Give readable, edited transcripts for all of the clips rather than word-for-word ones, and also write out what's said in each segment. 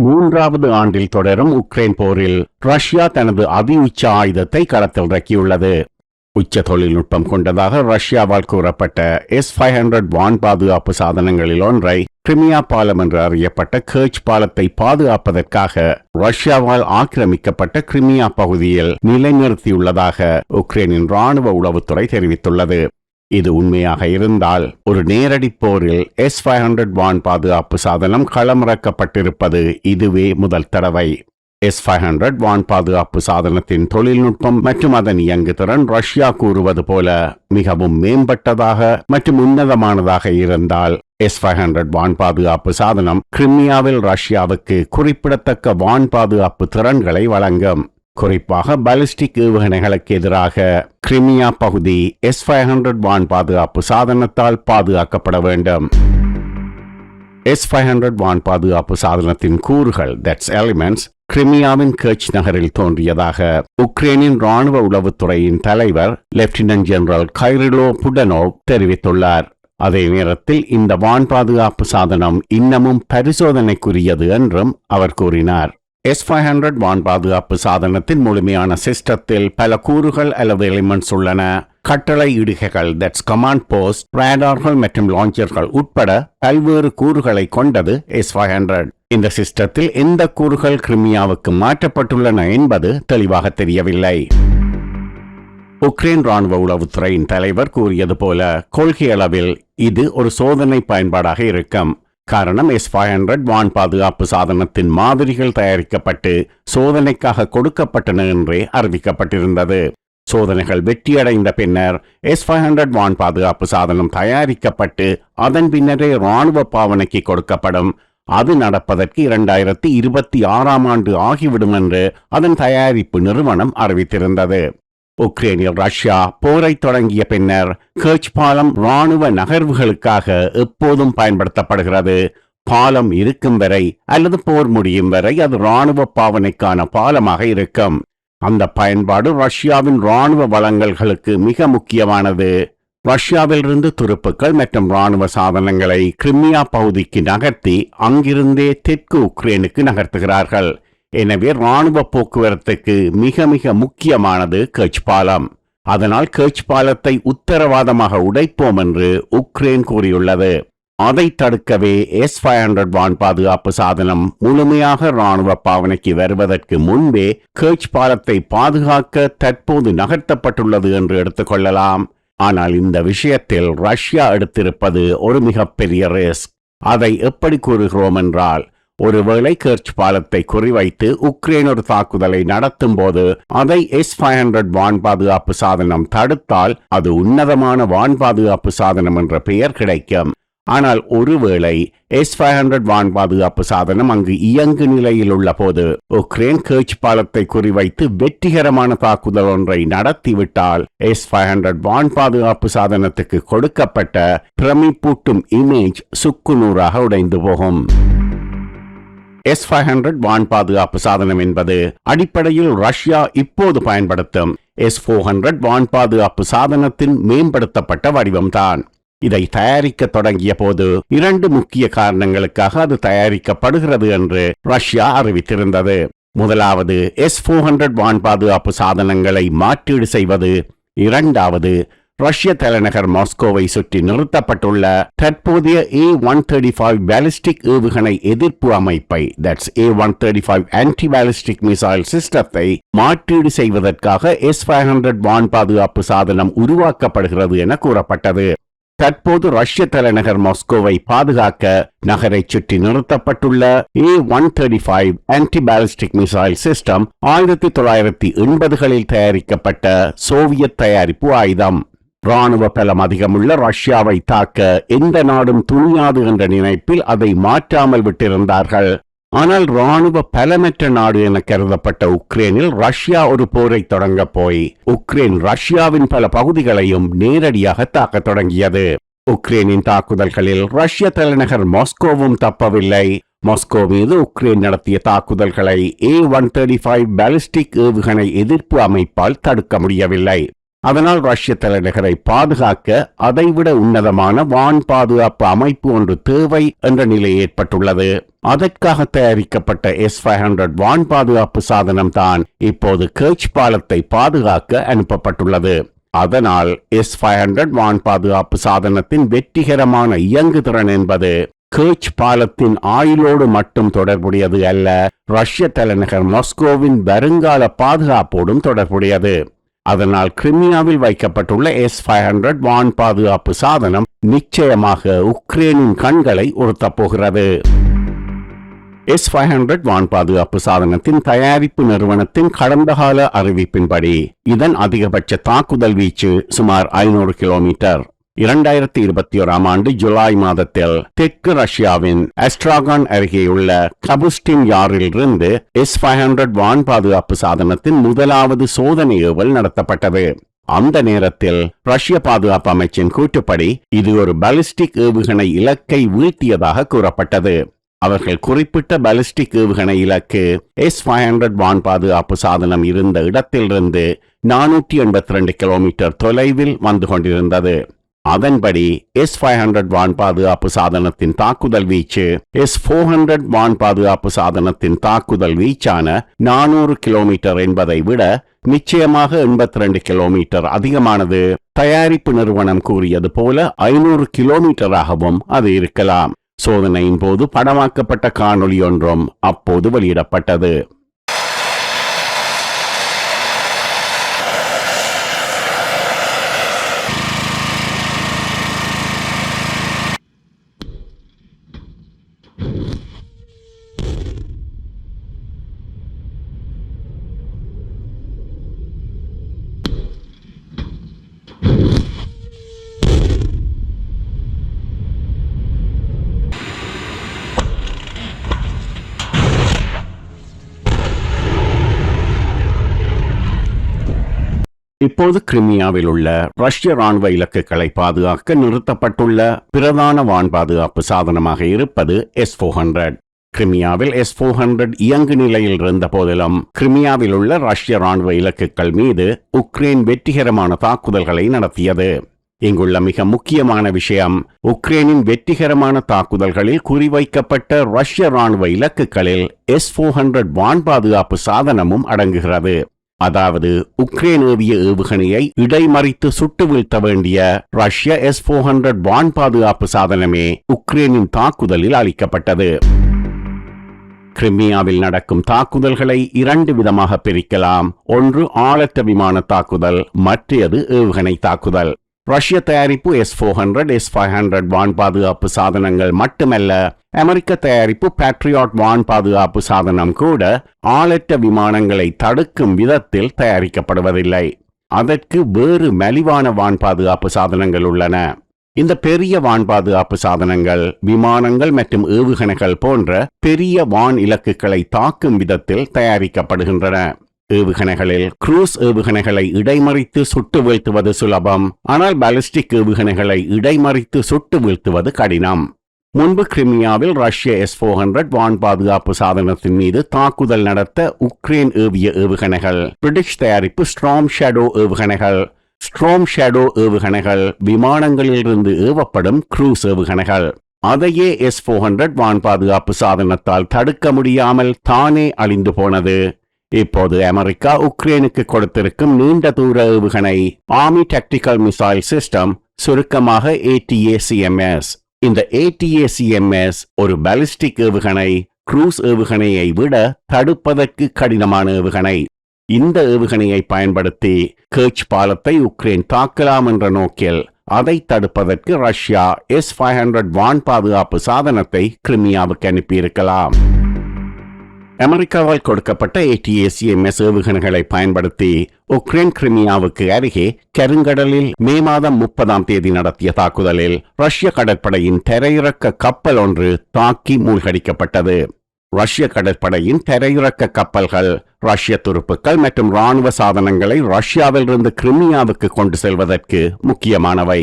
மூன்றாவது ஆண்டில் தொடரும் உக்ரைன் போரில் ரஷ்யா தனது அதி உச்ச ஆயுதத்தை களத்தில் இறக்கியுள்ளது. உச்ச தொழில்நுட்பம் கொண்டதாக ரஷ்யாவால் கூறப்பட்ட S-500 வான் பாதுகாப்பு சாதனங்களில் ஒன்றை கிரிமியா பாலம் என்று அறியப்பட்ட கர்ச் பாலத்தை பாதுகாப்பதற்காக ரஷ்யாவால் ஆக்கிரமிக்கப்பட்ட கிரிமியா பகுதியில் நிலைநிறுத்தியுள்ளதாக உக்ரைனின் ராணுவ உளவுத்துறை தெரிவித்துள்ளது. இது உண்மையாக இருந்தால் ஒரு நேரடி போரில் S-500 வான் பாதுகாப்பு சாதனம் களமிறக்கப்பட்டிருப்பது இதுவே முதல் தடவை. S-500 வான் பாதுகாப்பு சாதனத்தின் தொழில்நுட்பம் மற்றும் அதன் இயங்குதிறன் ரஷ்யா கூறுவது போல மிகவும் மேம்பட்டதாக மற்றும் உன்னதமானதாக இருந்தால் S-500 வான் பாதுகாப்பு சாதனம் கிரிமியாவில் ரஷ்யாவுக்கு குறிப்பிடத்தக்க வான் பாதுகாப்பு திறன்களை வழங்கும். குறிப்பாக பாலிஸ்டிக் ஏவுகணைகளுக்கு எதிராக கிரிமியா பகுதி S-500 வான் பாதுகாப்பு சாதனத்தால் பாதுகாக்கப்பட வேண்டும். S-500 வான் பாதுகாப்பு சாதனத்தின் கூறுகள் எலிமெண்ட்ஸ் கிரிமியாவின் கர்ச் நகரில் தோன்றியதாக உக்ரைனின் ராணுவ உளவுத்துறையின் தலைவர் லெப்டினன்ட் ஜெனரல் கைரிலோ புடனோவ் தெரிவித்துள்ளார். அதே நேரத்தில் இந்த வான் பாதுகாப்பு சாதனம் இன்னமும் பரிசோதனைக்குரியது என்றும் அவர் கூறினார். S-500 வான் பாதுகாப்பு சாதனத்தின் முழுமையான சிஸ்டத்தில் பல கூறுகள் அல்லது எலிமெண்ட்ஸ் உள்ளன. கட்டளை இடுகைகள் கமாண்ட் போஸ்ட், ரேடார்கள் மற்றும் லான்ச்சர்கள் உட்பட பல்வேறு கூறுகளை கொண்டது S-500. இந்த சிஸ்டத்தில் எந்த கூறுகள் கிரிமியாவுக்கு மாற்றப்பட்டுள்ளன என்பது தெளிவாக தெரியவில்லை. உக்ரைன் ராணுவ உளவுத்துறையின் தலைவர் கூறியது போல கொள்கையளவில் இது ஒரு சோதனை பயன்பாடாக இருக்கும். காரணம் S-500 வான் பாதுகாப்பு சாதனத்தின் மாதிரிகள் தயாரிக்கப்பட்டு சோதனைக்காக கொடுக்கப்பட்டன என்றே அறிவிக்கப்பட்டிருந்தது. சோதனைகள் வெற்றியடைந்த பின்னர் S-500 வான் பாதுகாப்பு சாதனம் தயாரிக்கப்பட்டு அதன் பின்னரே ராணுவ பாவனைக்கு கொடுக்கப்படும். அது நடப்பதற்கு 2026 ஆண்டு ஆகிவிடும் என்று அதன் தயாரிப்பு நிறுவனம் அறிவித்திருந்தது. உக்ரைனில் ரஷ்யா போரை தொடங்கிய பின்னர் கர்ச் பாலம் ராணுவ நகர்வுகளுக்காக எப்போதும் பயன்படுத்தப்படுகிறது. பாலம் இருக்கும் வரை அல்லது போர் முடியும் வரை அது ராணுவ பாவனைக்கான பாலமாக இருக்கும். அந்த பயன்பாடு ரஷ்யாவின் ராணுவ வளங்களுக்கு மிக முக்கியமானது. ரஷ்யாவிலிருந்து துருப்புக்கள் மற்றும் ராணுவ சாதனங்களை கிரிமியா பகுதிக்கு நகர்த்தி அங்கிருந்தே தெற்கு உக்ரைனுக்கு நகர்த்துகிறார்கள். எனவே ராணுவ போக்குவரத்துக்கு மிக மிக முக்கியமானது கர்ச் பாலம். அதனால் கர்ச் பாலத்தை உத்தரவாதமாக உடைப்போம் என்று உக்ரைன் கூறியுள்ளது. அதை தடுக்கவே S-500 வான் பாதுகாப்பு சாதனம் முழுமையாக ராணுவ பாவனைக்கு வருவதற்கு முன்பே கர்ச் பாலத்தை பாதுகாக்க தற்போது நகர்த்தப்பட்டுள்ளது என்று எடுத்துக்கொள்ளலாம். ஆனால் இந்த விஷயத்தில் ரஷ்யா எடுத்திருப்பது ஒரு மிகப்பெரிய ரிஸ்க். அதை எப்படி கூறுகிறோம் என்றால், ஒருவேளை கர்ச் பாலத்தை குறிவைத்து உக்ரைன் ஒரு தாக்குதலை நடத்தும் போது அதை S-500 வான் பாதுகாப்பு சாதனம் தடுத்தால் அது உன்னதமான வான் பாதுகாப்பு சாதனம் என்ற பெயர் கிடைக்கும். ஆனால் ஒருவேளை S-500 வான் பாதுகாப்பு சாதனம் அங்கு இயங்கு நிலையில் உள்ள போது உக்ரைன் கர்ச் பாலத்தை குறிவைத்து வெற்றிகரமான தாக்குதல் ஒன்றை நடத்திவிட்டால் S-500 வான் பாதுகாப்பு சாதனத்துக்கு கொடுக்கப்பட்ட பிரமிப்பூட்டும் இமேஜ் சுக்குநூறாக உடைந்து போகும். S-500 வான் பாதுகாப்பு சாதனம் என்பது அடிப்படையில் ரஷ்யா இப்போது பயன்படுத்தும் S-400 வான் பாதுகாப்பு சாதனத்தின் மேம்படுத்தப்பட்ட வடிவம்தான். இதை தயாரிக்க தொடங்கிய போது 2 முக்கிய காரணங்களுக்காக அது தயாரிக்கப்படுகிறது என்று ரஷ்யா அறிவித்திருந்தது. முதலாவது S-400 வான் பாதுகாப்பு சாதனங்களை மாற்றீடு செய்வது. இரண்டாவது ரஷ்ய தலைநகர் மாஸ்கோவை சுற்றி நிறுத்தப்பட்டுள்ள தற்போதைய A-135 பாலிஸ்டிக் ஏவுகணை எதிர்ப்பு அமைப்பை A-135 ஆன்டி பாலிஸ்டிக் மிசைல் சிஸ்டத்தை மாற்றீடு செய்வதற்காக S-500 வான் பாதுகாப்பு சாதனம் உருவாக்கப்படுகிறது என கூறப்பட்டது. தற்போது ரஷ்ய தலைநகர் மாஸ்கோவை பாதுகாக்க நகரை சுற்றி நிறுத்தப்பட்டுள்ள A-135 anti ballistic missile system 1980களில் தயாரிக்கப்பட்ட சோவியத் தயாரிப்பு ஆயுதம். ராணுவ பலம் அதிகமுள்ள ரஷ்யாவை தாக்க எந்த நாடும் துணியாது என்ற நினைப்பில் அதை மாற்றாமல் விட்டிருந்தார்கள். ஆனால் ராணுவ பலமற்ற நாடு என கருதப்பட்ட உக்ரைனில் ரஷ்யா ஒரு போரை தொடங்க போய் உக்ரைன் ரஷ்யாவின் பல பகுதிகளையும் நேரடியாக தாக்க தொடங்கியது. உக்ரைனின் தாக்குதல்களில் ரஷ்ய தலைநகர் மாஸ்கோவும் தப்பவில்லை. மாஸ்கோ மீது உக்ரைன் நடத்திய தாக்குதல்களை A-135 பாலிஸ்டிக் ஏவுகணை எதிர்ப்பு அமைப்பால் தடுக்க முடியவில்லை. அதனால் ரஷ்ய தலைநகரை பாதுகாக்க அதைவிட உன்னதமான வான் பாதுகாப்பு அமைப்பு ஒன்று தேவை என்ற நிலை ஏற்பட்டுள்ளது. அதற்காக தயாரிக்கப்பட்ட S-500 வான் பாதுகாப்பு சாதனம் தான் இப்போது கர்ச் பாலத்தை பாதுகாக்க அனுப்பப்பட்டுள்ளது. அதனால் S-500 வான் பாதுகாப்பு சாதனத்தின் வெற்றிகரமான இயங்குதிறன் என்பது கர்ச் பாலத்தின் ஆயுளோடு மட்டும் தொடர்புடையது அல்ல, ரஷ்ய தலைநகர் மாஸ்கோவின் வருங்கால பாதுகாப்போடும் தொடர்புடையது. அதனால் கிரிமியாவில் வைக்கப்பட்டுள்ள S-500 வான் பாதுகாப்பு சாதனம் நிச்சயமாக உக்ரைனின் கண்களை உறுத்தப் போகிறது. S-500 வான் பாதுகாப்பு சாதனத்தின் தயாரிப்பு நிறுவனத்தின் கடந்த கால அறிவிப்பின்படி இதன் அதிகபட்ச தாக்குதல் வீச்சு சுமார் 500 கிலோமீட்டர். 2021 ஆண்டு ஜூலை மாதத்தில் தெற்கு ரஷ்யாவின் அஸ்ட்ராகான் அருகேயுள்ள கபுஸ்டின் யாரில் இருந்து S-500 வான் பாதுகாப்பு சாதனத்தின் முதலாவது சோதனை ஏவல் நடத்தப்பட்டது. அந்த நேரத்தில் ரஷ்ய பாதுகாப்பு அமைச்சின் கூற்றுப்படி இது ஒரு பாலிஸ்டிக் ஏவுகணை இலக்கை வீழ்த்தியதாக கூறப்பட்டது. அவர்கள் குறிப்பிட்ட பாலிஸ்டிக் ஏவுகணை இலக்கு S-500 வான் பாதுகாப்பு சாதனம் இருந்த இடத்திலிருந்து 482 கிலோமீட்டர் தொலைவில் வந்து கொண்டிருந்தது. அதன்படி S-500 வான் பாதுகாப்பு சாதனத்தின் தாக்குதல் வீச்சு S-400 வான் பாதுகாப்பு சாதனத்தின் தாக்குதல் வீச்சான 400 கிலோமீட்டர் என்பதை விட நிச்சயமாக 82 கிலோமீட்டர் அதிகமானது. தயாரிப்பு நிறுவனம் கூறியது போல 500 கிலோமீட்டராகவும் அது இருக்கலாம். சோதனையின் போது படமாக்கப்பட்ட காணொளி ஒன்றும் அப்போது வெளியிடப்பட்டது. இப்போது கிரிமியாவில் உள்ள ரஷ்ய ராணுவ இலக்குகளை பாதுகாக்க நிறுத்தப்பட்டுள்ள பிரதான வான் பாதுகாப்பு சாதனமாக இருப்பது S-400. கிரிமியாவில் S-400 இயங்கு நிலையில் இருந்த போதிலும் கிரிமியாவில் உள்ள ரஷ்ய ராணுவ இலக்குகள் மீது உக்ரைன் வெற்றிகரமான தாக்குதல்களை நடத்தியது. இங்குள்ள மிக முக்கியமான விஷயம், உக்ரைனின் வெற்றிகரமான தாக்குதல்களில் குறிவைக்கப்பட்ட ரஷ்ய ராணுவ இலக்குகளில் S-400 வான் பாதுகாப்பு சாதனமும் அடங்குகிறது. அதாவது உக்ரைன் ஏவிய ஏவுகணையை இடைமறித்து சுட்டு வீழ்த்த வேண்டிய ரஷ்ய S-400 வான் பாதுகாப்பு சாதனமே உக்ரைனின் தாக்குதலில் அளிக்கப்பட்டது. கிரிமியாவில் நடக்கும் தாக்குதல்களை 2 விதமாக பிரிக்கலாம். ஒன்று ஆளற்ற விமான தாக்குதல், மற்றது ஏவுகணை தாக்குதல். ரஷ்ய தயாரிப்பு S-400, S-500 வான் பாதுகாப்பு சாதனங்கள் மட்டுமல்ல, அமெரிக்க தயாரிப்பு பேட்ரியாட் வான் பாதுகாப்பு சாதனம் கூட ஆளற்ற விமானங்களை தடுக்கும் விதத்தில் தயாரிக்கப்படுவதில்லை. அதற்கு வேறு மலிவான வான் பாதுகாப்பு சாதனங்கள் உள்ளன. இந்த பெரிய வான் பாதுகாப்பு சாதனங்கள் விமானங்கள் மற்றும் ஏவுகணைகள் போன்ற பெரிய வான் இலக்குகளை தாக்கும் விதத்தில் தயாரிக்கப்படுகின்றன. ஏவுகணைகளில் குரூஸ் ஏவுகணைகளை இடைமறித்து சுட்டு வீழ்த்துவது சுலபம், ஆனால் பாலிஸ்டிக் ஏவுகணைகளை இடைமறித்து சுட்டு வீழ்த்துவது கடினம். முன்பு கிரிமியாவில் ரஷ்ய S-400 வான் பாதுகாப்பு சாதனத்தின் மீது தாக்குதல் நடத்த உக்ரைன் ஏவிய ஏவுகணைகள் பிரிட்டிஷ் தயாரிப்பு ஸ்ட்ராம் ஷேடோ ஏவுகணைகள். ஸ்ட்ராம் ஷேடோ ஏவுகணைகள் விமானங்களிலிருந்து ஏவப்படும் குரூஸ் ஏவுகணைகள். அதையே S-400 வான் பாதுகாப்பு சாதனத்தால் தடுக்க முடியாமல் தானே அழிந்து போனது. இப்போது அமெரிக்கா உக்ரைனுக்கு கொடுத்திருக்கும் நீண்ட தூர ஏவுகணை ஆர்மி டாக்டிக்கல் மிசைல் சிஸ்டம், சுருக்கமாக ATACMS. இந்த ATACMS ஒரு பாலிஸ்டிக் ஏவுகணை, குரூஸ் ஏவுகணையை விட தடுப்பதற்கு கடினமான ஏவுகணை. இந்த ஏவுகணையை பயன்படுத்தி கர்ச் பாலத்தை உக்ரைன் தாக்கலாம் என்ற நோக்கில் அதை தடுப்பதற்கு ரஷ்யா S-500 வான் பாதுகாப்பு சாதனத்தை கிரிமியாவுக்கு அனுப்பியிருக்கலாம். அமெரிக்காவால் கொடுக்கப்பட்ட ATACMS ஏவுகணைகளை பயன்படுத்தி உக்ரைன் கிரிமியாவுக்கு அருகே கருங்கடலில் மே மாதம் 30ஆம் தேதி நடத்திய தாக்குதலில் ரஷ்ய கடற்படையின் தரையிறக்க கப்பல் ஒன்று தாக்கி மூழ்கடிக்கப்பட்டது. ரஷ்ய கடற்படையின் தரையிறக்க கப்பல்கள் ரஷ்ய துருப்புக்கள் மற்றும் ராணுவ சாதனங்களை ரஷ்யாவிலிருந்து கிரிமியாவுக்கு கொண்டு செல்வதற்கு முக்கியமானவை.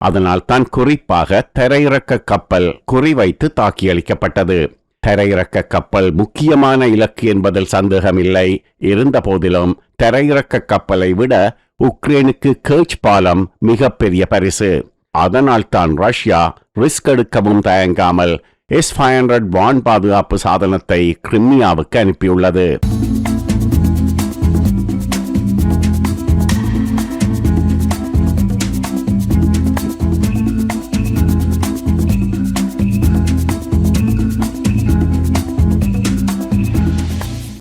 அதனால் தான் குறிப்பாக தரையிறக்க கப்பல் குறிவைத்து தாக்கியளிக்கப்பட்டது. தரையிறக்க கப்பல் முக்கியமான இலக்கு என்பதில் சந்தேகமில்லை. இருந்த போதிலும் தரையிறக்க கப்பலை விட உக்ரைனுக்கு கர்ச் பாலம் மிகப்பெரிய பரிசு. அதனால் தான் ரஷ்யா ரிஸ்க் எடுக்கவும் தயங்காமல் S-500 வான் பாதுகாப்பு சாதனத்தை கிரிமியாவுக்கு அனுப்பியுள்ளது.